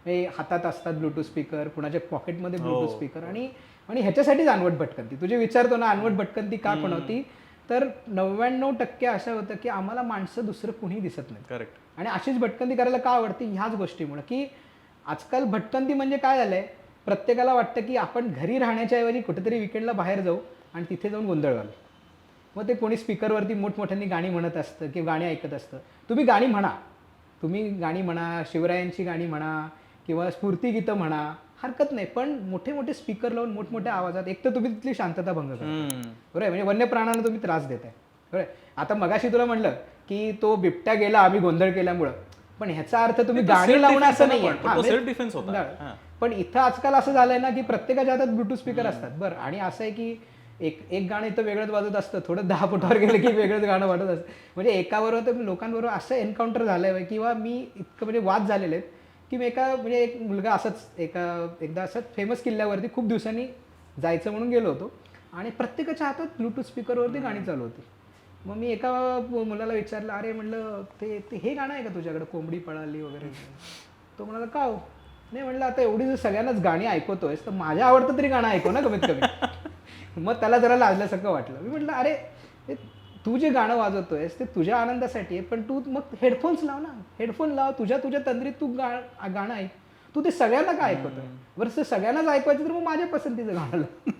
हातात असतात Bluetooth speaker, कुणाच्या पॉकेटमध्ये ब्लूटूथ स्पीकर, आणि ह्याच्यासाठीच अनवट भटकंती. तुझे विचारतो ना अनवट भटकंती का पण होती, तर 99% अशा होतं की आम्हाला माणसं दुसरं कुणी दिसत नाही. करेक्ट. आणि अशीच भटकंती करायला का आवडते, ह्याच गोष्टीमुळे की आजकाल भटकंती म्हणजे काय झालंय, प्रत्येकाला वाटतं की आपण घरी राहण्याच्या ऐवजी कुठेतरी विकेंडला बाहेर जाऊ आणि तिथे जाऊन गोंधळ घालू. मग ते कोणी स्पीकरवरती मोठमोठ्यांनी गाणी म्हणत असतं किंवा गाणी ऐकत असतं. तुम्ही गाणी म्हणा, तुम्ही गाणी म्हणा, शिवरायांची गाणी म्हणा किंवा स्फूर्तिगीतं म्हणा, हरकत नाही, पण मोठे मोठे स्पीकर लावून मोठमोठ्या आवाजात एक तर तुम्ही तिथली शांतता भंग करता, बरोबर आहे, म्हणजे वन्य प्राण्यांना तुम्ही त्रास देताय, बरोबर. आता मगाशी तुला म्हणलं की तो बिबट्या गेला आम्ही गोंधळ केल्यामुळं, पण ह्याचा अर्थ तुम्ही गाणी लावणं असं नाही. पण इथं आजकाल असं झालंय ना की प्रत्येकाच्या हातात ब्लूटूथ स्पीकर असतात, बरं. आणि असं आहे की एक गाणं इथं वेगळंच वाजत असतं, थोडं 10 फुटावर गेलं की वेगळंच गाणं वाजत असतं. म्हणजे एकाबरोबर तर लोकांबरोबर असं एन्काउंटर झालंय किंवा मी इतकं म्हणजे वाद झालेले आहेत की मी म्हणजे एक मुलगा असंच एकदा असंच फेमस किल्ल्यावरती खूप दिवसांनी जायचं म्हणून गेलो होतो आणि प्रत्येकाच्या हातात ब्लूटूथ स्पीकरवरती गाणी चालू होती. मग मी एका मुलाला विचारलं, अरे म्हणलं ते हे गाणं आहे का तुझ्याकडे, कोंबडी पळाली वगैरे. तो म्हणाला का हो. नाही म्हणलं आता एवढी जर सगळ्यांनाच गाणी ऐकवतोयस तर माझ्या आवडतं तरी गाणं ऐकव ना कमीत कमी. मग त्याला जरा लाजल्यासारखं वाटलं. मी म्हटलं अरे तू जे गाणं वाजवतोयस ते तुझ्या आनंदासाठी आहे, पण तू मग हेडफोन्स लाव ना, हेडफोन लाव, तुझ्या तंद्रीत तू गाणं ऐक. तू ते सगळ्यांना काय ऐकवतोय, बरं ते सगळ्यांनाच ऐकवायचं तर मग माझ्या पसंतीचं गाणं लाव.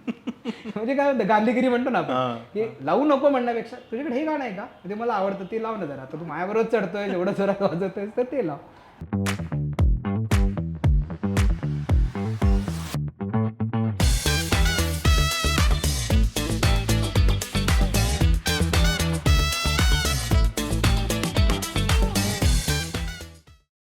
म्हणजे काय गांधीगिरी म्हणतो ना आपण, की लावू नको म्हणण्यापेक्षा तुझ्याकडे हे गाणं आहे का, ते मला आवडतं ते लाव ना जरा, आता तू माझ्याबरोबर चढतोय एवढं जोरात वाजवतोय तर ते लाव.